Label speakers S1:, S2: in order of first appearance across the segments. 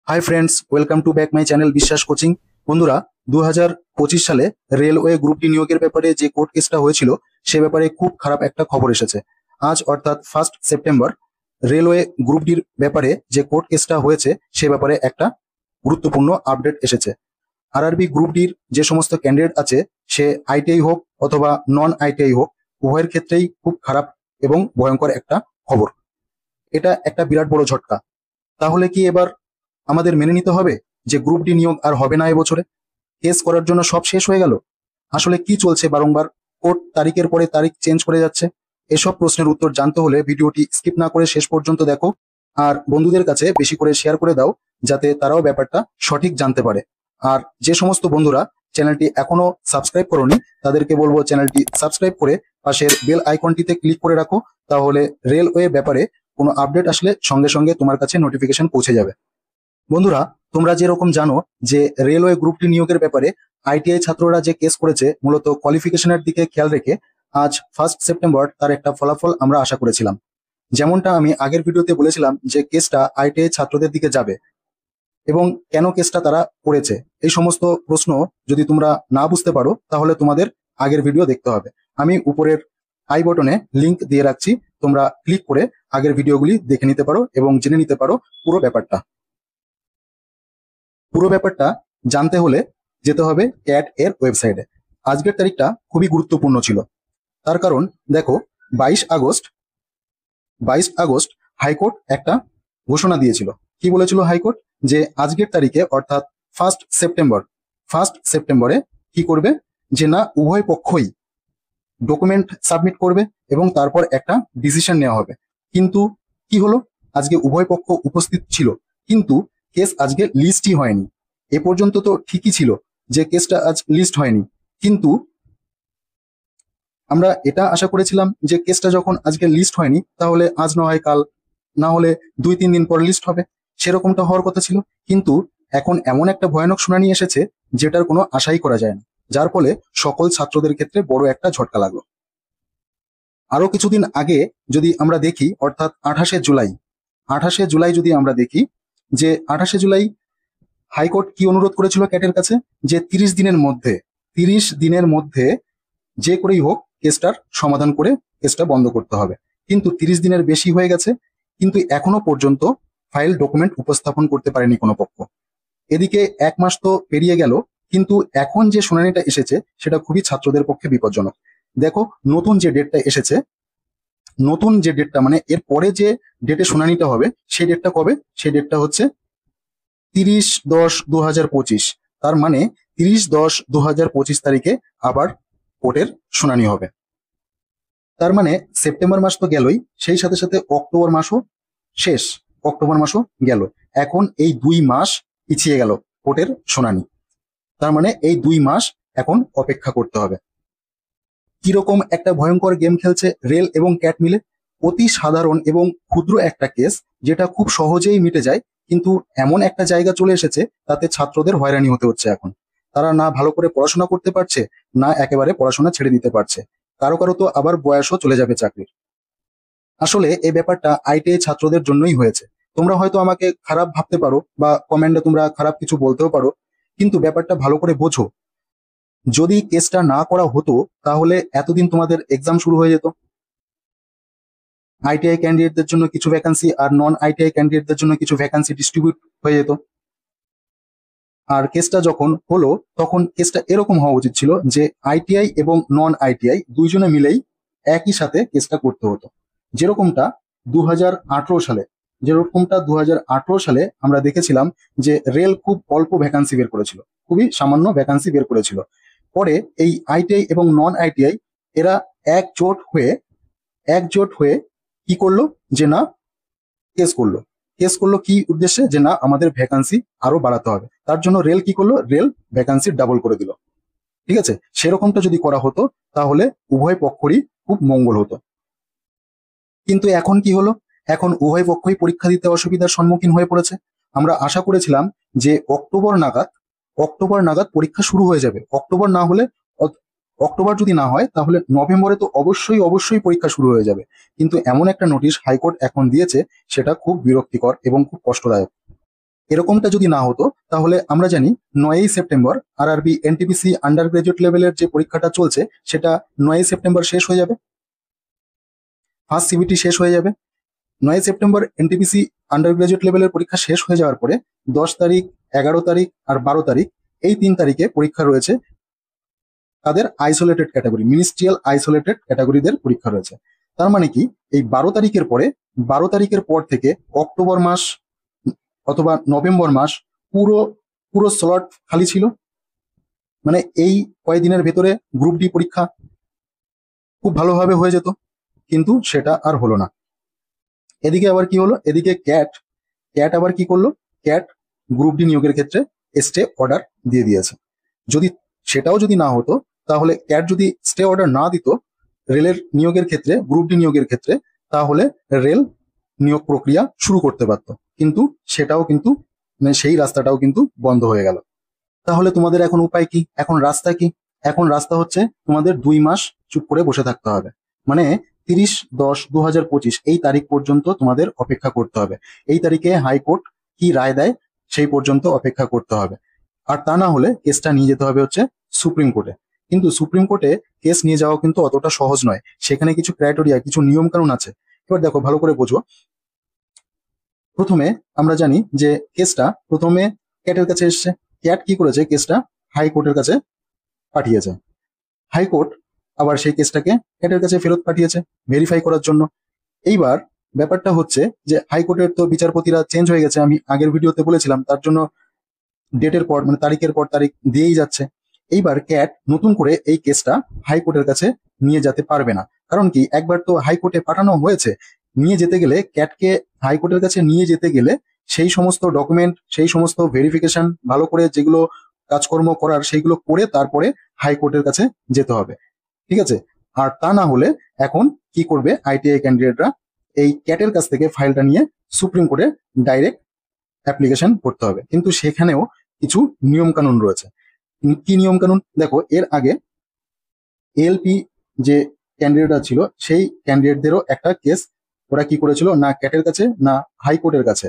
S1: Hi friends, welcome to back my channel বিশ্বাস coaching. বন্ধুরা, 2025 সালে রেলওয়ে গ্রুপ ডি নিয়োগের ব্যাপারে যে কোর্ট কেসটা হয়েছিল সে ব্যাপারে খুব খারাপ একটা খবর এসেছে। আজ অর্থাৎ 1 সেপ্টেম্বর রেলওয়ে গ্রুপ ডির ব্যাপারে যে কোর্ট কেসটা হয়েছে সে ব্যাপারে একটা গুরুত্বপূর্ণ আপডেট এসেছে। আরআরবি গ্রুপ ডির যে সমস্ত ক্যান্ডিডেট আছে, সে আইটিআই হোক অথবা নন আইটিআই হোক, উভয়ের ক্ষেত্রেই খুব খারাপ এবং ভয়ঙ্কর একটা খবর। এটা একটা বিরাট বড় ঝটকা। তাহলে কি এবার আমাদের মেনে নিতে হবে যে গ্রুপ ডি নিয়োগ আর হবে না এবছরে? কেস করার জন্য সব শেষ হয়ে গেল? আসলে কি চলছে বারংবার? কোর্ট তারিখের পরে তারিখ চেঞ্জ করে যাচ্ছে। এসব প্রশ্নের উত্তর জানতে হলে ভিডিওটি স্কিপ না করে শেষ পর্যন্ত দেখো, আর বন্ধুদের কাছে বেশি করে শেয়ার করে দাও যাতে তারাও ব্যাপারটা সঠিক জানতে পারে। আর যে সমস্ত বন্ধুরা চ্যানেলটি এখনো সাবস্ক্রাইব করোনি তাদেরকে বলবো চ্যানেলটি সাবস্ক্রাইব করে পাশের বেল আইকনটিতে ক্লিক করে রাখো, তাহলে রেলওয়ে ব্যাপারে কোনো আপডেট আসলে সঙ্গে সঙ্গে তোমার কাছে নোটিফিকেশন পৌঁছে যাবে। বন্ধুরা, তোমরা যেরকম জানো যে রেলওয়ে গ্রুপ ডি নিয়োগের ব্যাপারে আইটিআই ছাত্ররা যে কেস করেছে মূলত কোয়ালিফিকেশনের দিকে খেয়াল রেখে, আজ 1 সেপ্টেম্বর তার একটা ফলাফল আমরা আশা করেছিলাম। যেমনটা আমি আগের ভিডিওতে বলেছিলাম যে কেসটা আইটিআই ছাত্রদের দিকে যাবে এবং কেন কেসটা তারা করেছে, এই সমস্ত প্রশ্ন যদি তোমরা না বুঝতে পারো তাহলে তোমাদের আগের ভিডিও দেখতে হবে। আমি উপরের আই বটনে লিংক দিয়ে রাখছি, তোমরা ক্লিক করে আগের ভিডিওগুলি দেখে নিতে পারো এবং জেনে নিতে পারো পুরো ব্যাপারটা। পুরো ব্যাপারটা জানতে হলে যেতে হবে ক্যাট এর ওয়েবসাইটে। আজকের তারিখটা খুবই গুরুত্বপূর্ণ ছিল, তার কারণ দেখো 22 আগস্ট হাইকোর্ট একটা ঘোষণা দিয়েছিল। কি বলেছিল হাইকোর্ট? যে আজকের তারিখে অর্থাৎ 1 সেপ্টেম্বরে কি করবে, যে না উভয় পক্ষই ডকুমেন্ট সাবমিট করবে এবং তারপর একটা ডিসিশন নেওয়া হবে। কিন্তু কি হলো, আজকে উভয় পক্ষ উপস্থিত ছিল কিন্তু কেস আজকে লিস্টই হয়নি। এ পর্যন্ত তো ঠিকই ছিল যে কেসটা আজ লিস্ট হয়নি, কিন্তু আমরা এটা আশা করেছিলাম যে কেসটা যখন আজকে লিস্ট হয়নি তাহলে আজ না হয় কাল, না হলে 2-3 দিন পর লিস্ট হবে, সেরকমটা হওয়ার কথা ছিল। কিন্তু এখন এমন একটা ভয়ানক শুনানি এসেছে যেটার কোনো আশাই করা যায় না, যার ফলে সকল ছাত্রদের ক্ষেত্রে বড় একটা ঝটকা লাগলো। আরো কিছুদিন আগে যদি আমরা দেখি, অর্থাৎ 28শে জুলাই যদি আমরা দেখি, যে 28শে জুলাই হাইকোর্ট কি অনুরোধ করেছিল ক্যাটের কাছে, যে 30 দিনের মধ্যে যে করেই হোক কেসটার সমাধান করে কেসটা বন্ধ করতে হবে। কিন্তু 30 দিনের বেশি হয়ে গেছে, কিন্তু এখনো পর্যন্ত ফাইল ডকুমেন্ট উপস্থাপন করতে পারেনি কোনো পক্ষ। এদিকে 1 মাস তো পেরিয়ে গেল, কিন্তু এখন যে শুনানিটা এসেছে সেটা খুবই ছাত্রদের পক্ষে বিপজ্জনক। দেখো, নতুন যে ডেটটা মানে এর পরে যে ডেটে শুনানিটা হবে সেই ডেটটা কবে? সেই ডেটটা হচ্ছে 30-10-2025। তার মানে 30-10-2025 তারিখে আবার কোর্টের শুনানি হবে। তার মানে সেপ্টেম্বর মাস তো গেলই, সেই সাথে সাথে অক্টোবর মাসও শেষ, অক্টোবর মাসও গেল। এখন এই 2 মাস পিছিয়ে গেল কোর্টের শুনানি। তার মানে এই 2 মাস এখন অপেক্ষা করতে হবে। কিরকম একটা ভয়ঙ্কর গেম খেলছে রেল এবং ক্যাট মিলে। অতি সাধারণ এবং ক্ষুদ্র একটা কেস যেটা খুব সহজেই মিটে যায়, কিন্তু এমন একটা জায়গা চলে এসেছে তাতে ছাত্রদের হয়রানি হতে হচ্ছে। এখন তারা না ভালো করে পড়াশোনা করতে পারছে, না একেবারে পড়াশোনা ছেড়ে দিতে পারছে। কারো কারো তো আবার বয়সও চলে যাবে চাকরির। আসলে এই ব্যাপারটা আইটিআই ছাত্রদের জন্যই হয়েছে। তোমরা হয়তো আমাকে খারাপ ভাবতে পারো বা কমেন্টে তোমরা খারাপ কিছু বলতেও পারো, কিন্তু ব্যাপারটা ভালো করে বোঝো। যদি কেসটা না করা হতো তাহলে এতদিন তোমাদের এক্সাম শুরু হয়ে যেত। আইটিআই ক্যান্ডিডেটদের জন্য কিছু ভ্যাকান্সি আর নন আইটিআই ক্যান্ডিডেটদের জন্য কিছু ভ্যাকান্সি ডিস্ট্রিবিউট হয়ে যেত। আর কেসটা যখন হলো তখন কেসটা এরকম হওয়া উচিত ছিল যে আইটিআই এবং নন আইটিআই দুইজনে মিলেই একই সাথে কেসটা করতে হতো। যেরকমটা 2018 সালে আমরা দেখেছিলাম যে রেল খুব অল্প ভ্যাকান্সি বের করেছিল, খুবই সামান্য ভ্যাকান্সি বের করেছিল। পরে এই আইটিআই এবং নন আইটিআই এরা একজোট হয়ে কি করলো, যে না কেস করলো কি উদ্দেশ্যে, যে না আমাদের ভ্যাকান্সি আরো বাড়াতে হবে। তার জন্য রেল কি করলো, রেল ভ্যাকান্সি ডাবল করে দিল। ঠিক আছে, সেরকমটা যদি করা হতো তাহলে উভয় পক্ষেরই খুব মঙ্গল হতো। কিন্তু এখন কি হলো, এখন উভয় পক্ষই পরীক্ষা দিতে অসুবিধার সম্মুখীন হয়ে পড়েছে। আমরা আশা করেছিলাম যে অক্টোবর নাগাদ পরীক্ষা শুরু হয়ে যাবে। অক্টোবর যদি না হয় তাহলে নভেম্বরে তো অবশ্যই পরীক্ষা শুরু হয়ে যাবে। কিন্তু এমন একটা নোটিশ হাইকোর্ট এখন দিয়েছে, সেটা খুব বিরক্তিকর এবং খুব কষ্টদায়ক। এরকমটা যদি না হতো তাহলে আমরা জানি 9ই September RRB NTPC undergraduate লেভেলের যে পরীক্ষাটা চলছে সেটা 9ই সেপ্টেম্বর শেষ হয়ে যাবে, ফার্স্ট সিবিটি শেষ হয়ে যাবে। 9ই সেপ্টেম্বর এনটিপিসি আন্ডার গ্রাজুয়েট লেভেলের পরীক্ষা শেষ হয়ে যাওয়ার পরে 10 তারিখ, 11 তারিখ আর 12 তারিখ, এই 3 তারিখে পরীক্ষা রয়েছে তাদের আইসোলেটেড ক্যাটাগরি, মিনিস্ট্রিয়াল আইসোলেটেড ক্যাটাগরিদের পরীক্ষা রয়েছে। তার মানে কি, এই 12 তারিখের পরে, 12 তারিখের পর থেকে অক্টোবর মাস অথবা নভেম্বর মাস পুরো পুরো স্লট খালি ছিল। মানে এই কয়েকদিনের ভেতরে গ্রুপ ডি পরীক্ষা খুব ভালোভাবে হয়ে যেত, কিন্তু সেটা আর হলো না। এদিকে আবার কি হলো, এদিকে ক্যাট ক্যাট আবার কি করলো, ক্যাট গ্রুপ ডি নিয়োগের ক্ষেত্রে স্টে অর্ডার দিয়ে দিয়েছে। যদি সেটাও যদি না হতো, তাহলে ক্যাট যদি স্টে অর্ডার না দিত রেলের নিয়োগের ক্ষেত্রে, গ্রুপ ডি নিয়োগের ক্ষেত্রে, তাহলে রেল নিয়োগ প্রক্রিয়া শুরু করতে পারতো, কিন্তু সেটাও কিন্তু মানে সেই রাস্তাটাও কিন্তু বন্ধ হয়ে গেল। তাহলে তোমাদের এখন উপায় কি, এখন রাস্তা কি? এখন রাস্তা হচ্ছে তোমাদের 2 মাস চুপ করে বসে থাকতে হবে। মানে 30/10/2025 এই তারিখ পর্যন্ত তোমাদের অপেক্ষা করতে হবে। এই তারিখে হাইকোর্ট কি রায় দেয় সেই পর্যন্ত অপেক্ষা করতে হবে। আর তা না হলে কেসটা নিয়ে যেতে হবে হচ্ছে সুপ্রিম কোর্টে। কিন্তু সুপ্রিম কোর্টে কেস নিয়ে যাওয়া কিন্তু অতটা সহজ নয়, সেখানে কিছু ক্রাইটেরিয়া, কিছু নিয়ম কানুন আছে। এবার দেখো, ভালো করে বোঝো। প্রথমে আমরা জানি যে কেসটা প্রথমে ক্যাটের কাছে এসছে। ক্যাট কি করেছে, কেসটা হাইকোর্টের কাছে পাঠিয়েছে। হাইকোর্ট আবার সেই কেসটাকে ক্যাটের কাছে ফেরত পাঠিয়েছে ভেরিফাই করার জন্য। এইবার ব্যাপারটা হচ্ছে যে হাইকোর্টের তো বিচারপতিরা চেঞ্জ হয়ে গেছে, আমি আগের ভিডিওতে বলেছিলাম, তার জন্য ডেটের পর মানে তারিখের পর তারিখ দিয়েই যাচ্ছে। এইবার ক্যাট নতুন করে এই কেসটা হাইকোর্টের কাছে নিয়ে যেতে পারবে না। কারণ কি, একবার তো হাইকোর্টে পাঠানো হয়েছে। নিয়ে যেতে গেলে, ক্যাটকে হাইকোর্টের কাছে নিয়ে যেতে গেলে সেই সমস্ত ডকুমেন্ট, সেই সমস্ত ভেরিফিকেশন ভালো করে যেগুলো কাজকর্ম করার সেইগুলো করে তারপরে হাইকোর্টের কাছে যেতে হবে, ঠিক আছে? আর তা না হলে এখন কি করবে, আইটিআই ক্যান্ডিডেটরা এই ক্যাটের কাছ থেকে ফাইলটা নিয়ে সুপ্রিম কোর্টে ডাইরেক্ট অ্যাপ্লিকেশন করতে হবে। কিন্তু সেখানেও কিছু নিয়ম কানুন রয়েছে। কি নিয়ম কানুন? দেখো, এর আগে এলপি যে ক্যান্ডিডেটরা ছিল সেই ক্যান্ডিডেটদেরও একটা কেস ওরা কি করেছিল, না ক্যাটের কাছে না হাইকোর্টের কাছে,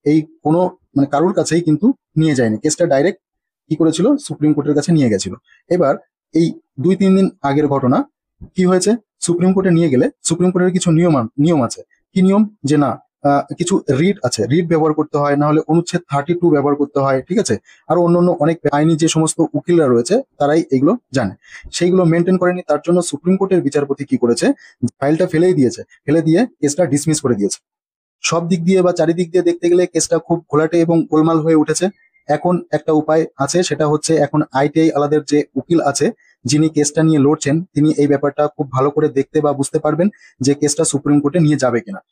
S1: এই কোনো মানে কারোর কাছেই কিন্তু নিয়ে যায়নি কেসটা, ডাইরেক্ট কি করেছিল, সুপ্রিম কোর্টের কাছে নিয়ে গেছিল। এবার এই 2-3 দিন আগের ঘটনা কি হয়েছে, সুপ্রিম কোর্টে নিয়ে গেলে সুপ্রিম কোর্টের কিছু নিয়ম আছে। কি নিয়ম, যে না কিছু রিট আছে, রিট ব্যবহার করতে হয়, না হলে অনুচ্ছেদ 32 ব্যবহার করতে হয়, ঠিক আছে? আর অন্যান্য অনেক আইনি যে সমস্ত উকিলরা রয়েছে তারাই এগুলো জানে, সেইগুলো মেনটেন করেনি। তার জন্য সুপ্রিম কোর্টের বিচারপতি কি করেছে, ফাইলটা ফেলেই দিয়েছে, ফেলে দিয়ে কেসটা ডিসমিস করে দিয়েছে। সব দিক দিয়ে বা চারিদিক দিয়ে দেখতে গেলে কেসটা খুব ঘোলাটে এবং গোলমাল হয়ে উঠেছে। এখন একটা উপায় আছে, সেটা হচ্ছে এখন আইটিআই আলাদের যে উকিল আছে যিনি কেসটা নিয়ে লড়ছেন, তিনি এই ব্যাপারটা খুব ভালো করে দেখতে বা বুঝতে পারবেন যে কেসটা সুপ্রিম কোর্টে নিয়ে যাবে কিনা।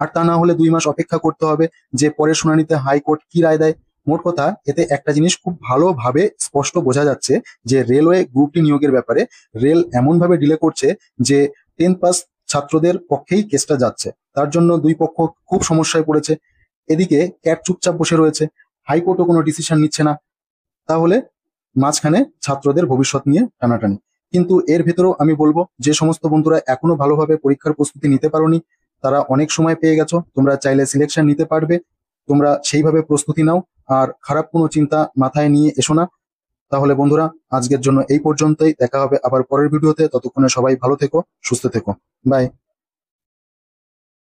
S1: আর তা না হলে 2 মাস অপেক্ষা করতে হবে যে পরের শুনানিতে হাইকোর্ট কি রায় দেয়। মোট কথা, এতে একটা জিনিস খুব ভালোভাবে স্পষ্ট বোঝা যাচ্ছে যে রেলওয়ে গ্রুপ ডি নিয়োগের ব্যাপারে রেল এমন ভাবে ডিলে করছে যে 10 পাস ছাত্রদের পক্ষেই কেসটা যাচ্ছে। তার জন্য দুই পক্ষ খুব সমস্যায় পড়েছে। এদিকে ক্যাট চুপচাপ বসে রয়েছে, হাইকোর্টও কোনো ডিসিশন নিচ্ছে না। তাহলে মাঝখানে ছাত্রদের ভবিষ্যৎ নিয়ে টানাটানি। কিন্তু এর ভেতরেও আমি বলবো, যে সমস্ত বন্ধুরা এখনো ভালোভাবে পরীক্ষার প্রস্তুতি নিতে পারোনি, তারা অনেক সময় পেয়ে গেছো, তোমরা চাইলে সিলেকশন নিতে পারবে। তোমরা সেইভাবে প্রস্তুতি নাও, আর খারাপ কোনো চিন্তা মাথায় নিয়ে এসো না। তাহলে বন্ধুরা, আজকের জন্য এই পর্যন্তই। দেখা হবে আবার পরের ভিডিওতে। ততক্ষণে সবাই ভালো থেকো, সুস্থ থেকো। বাই।